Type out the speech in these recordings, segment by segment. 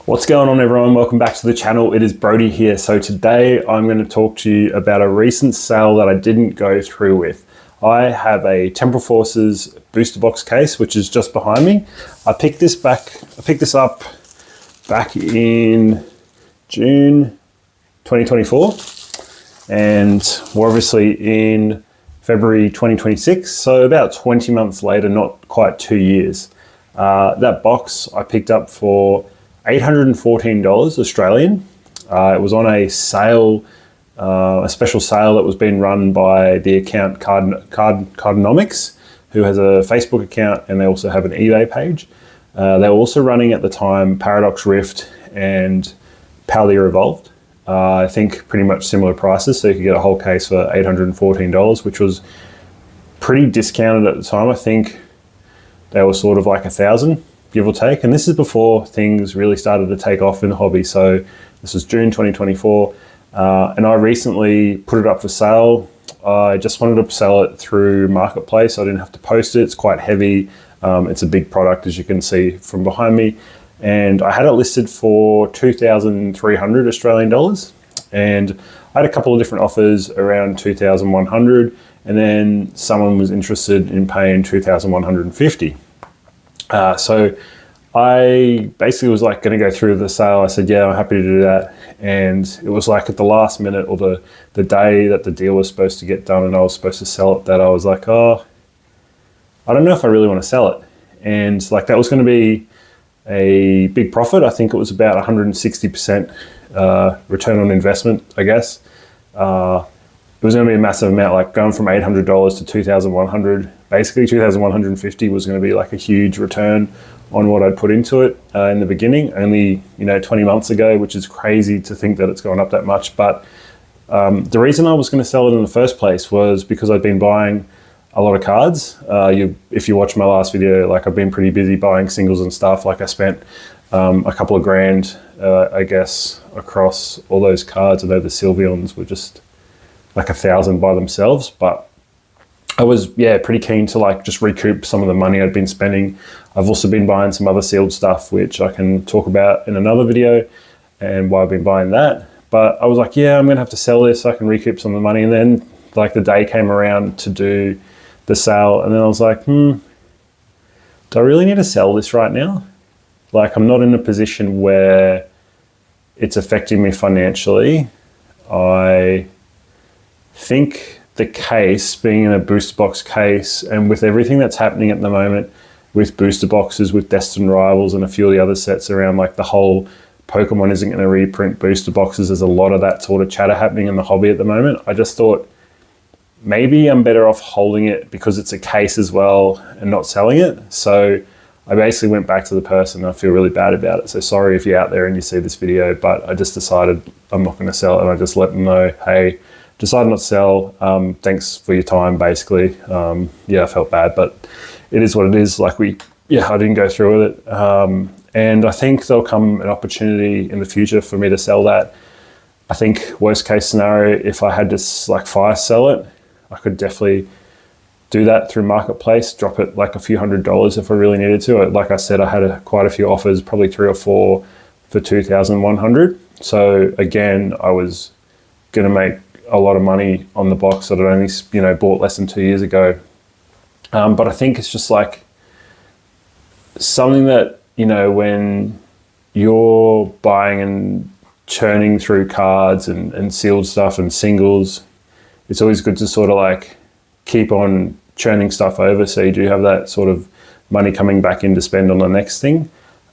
What's going on, everyone? Welcome back to the channel. It is Brody here. So today I'm going to talk to you about a recent sale that I didn't go through with. I have a Temporal Forces booster box case, which is just behind me. I picked this up back in June 2024, and we're obviously in February 2026, so about 20 months later, not quite 2 years. That box I picked up for $814 Australian. It was on a sale, a special sale that was being run by the account Cardonomics, who has a Facebook account, and they also have an eBay page. They were also running at the time Paradox Rift and Pally Revolved. I think pretty much similar prices, so you could get a whole case for $814, which was pretty discounted at the time. I think they were sort of like $1,000, give or take. And this is before things really started to take off in the hobby. So this was June 2024. And I recently put it up for sale. I just wanted to sell it through Marketplace. I didn't have to post it. It's quite heavy. It's a big product, as you can see from behind me. And I had it listed for 2,300 Australian dollars. And I had a couple of different offers around 2,100. And then someone was interested in paying 2,150. So I basically was like going to go through the sale. I said, yeah, I'm happy to do that. And it was like at the last minute, or the day that the deal was supposed to get done and I was supposed to sell it, that I was like, oh, I don't know if I really want to sell it. And like that was going to be a big profit. I think it was about 160% return on investment, I guess. It was going to be a massive amount, like going from $800 to 2,100. Basically, 2,150 was going to be like a huge return on what I'd put into it in the beginning, only 20 months ago, which is crazy to think that it's gone up that much. But the reason I was going to sell it in the first place was because I'd been buying a lot of cards. If you watch my last video, like I've been pretty busy buying singles and stuff. Like I spent a couple of grand, I guess, across all those cards. I know the Sylveons were just like 1,000 by themselves, but I was pretty keen to like just recoup some of the money I'd been spending. I've also been buying some other sealed stuff, which I can talk about in another video, and why I've been buying that. But I was like, yeah, I'm gonna have to sell this so I can recoup some of the money. And then like the day came around to do the sale, and then I was like, do I really need to sell this right now? Like I'm not in a position where it's affecting me financially. I think the case, being in a booster box case, and with everything that's happening at the moment with booster boxes, with Destined Rivals and a few of the other sets around, like the whole Pokemon isn't going to reprint booster boxes. There's a lot of that sort of chatter happening in the hobby at the moment. I just thought maybe I'm better off holding it because it's a case as well and not selling it. So I basically went back to the person. I feel really bad about it. So sorry if you're out there and you see this video, but I just decided I'm not going to sell it. And I just let them know, hey, decided not to sell. Thanks for your time, basically. I felt bad, but it is what it is. Like I didn't go through with it. And I think there'll come an opportunity in the future for me to sell that. I think worst case scenario, if I had to like fire sell it, I could definitely do that through Marketplace, drop it like a few $100s if I really needed to. Like I said, I had quite a few offers, probably 3 or 4 for 2,100. So again, I was going to make a lot of money on the box that I'd only bought less than 2 years ago. But I think it's just like something that, when you're buying and churning through cards and sealed stuff and singles, it's always good to sort of like keep on churning stuff over, so you do have that sort of money coming back in to spend on the next thing.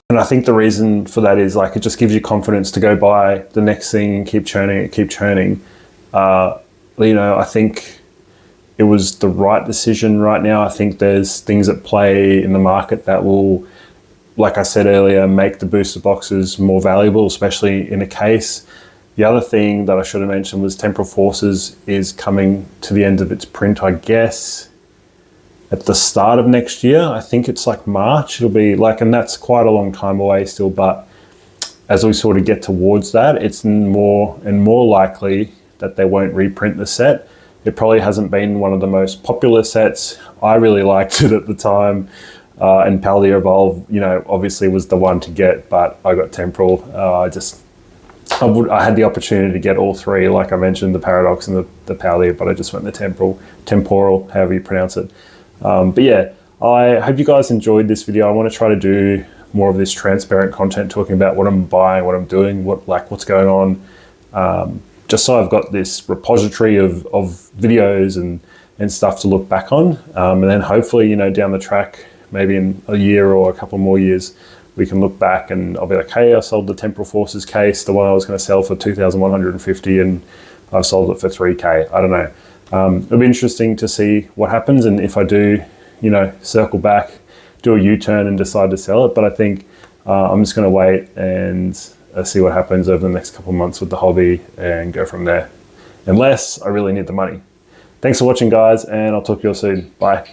And I think the reason for that is like it just gives you confidence to go buy the next thing and keep churning it, keep churning. I think it was the right decision right now. I think there's things at play in the market that will, like I said earlier, make the booster boxes more valuable, especially in a case. The other thing that I should have mentioned was Temporal Forces is coming to the end of its print, I guess, at the start of next year. I think it's like March. It'll be like, and that's quite a long time away still, but as we sort of get towards that, it's more and more likely that they won't reprint the set. It probably hasn't been one of the most popular sets. I really liked it at the time. And Paldi Revolve, you know, obviously was the one to get, but I got temporal. I had the opportunity to get all three, like I mentioned, the Paradox and the Paldi, but I just went the temporal, however you pronounce it. But yeah, I hope you guys enjoyed this video. I want to try to do more of this transparent content, talking about what I'm buying, what I'm doing, what's going on. Just so I've got this repository of videos and stuff to look back on. And then hopefully, you know, down the track, maybe in a year or a couple more years, we can look back and I'll be like, hey, I sold the Temporal Forces case, the one I was going to sell for 2,150, and I've sold it for 3K. I don't know. It'll be interesting to see what happens, and if I do, you know, circle back, do a U-turn and decide to sell it. But I think I'm just going to wait and see what happens over the next couple of months with the hobby and go from there, unless I really need the money. Thanks for watching, guys, and I'll talk to you all soon. Bye.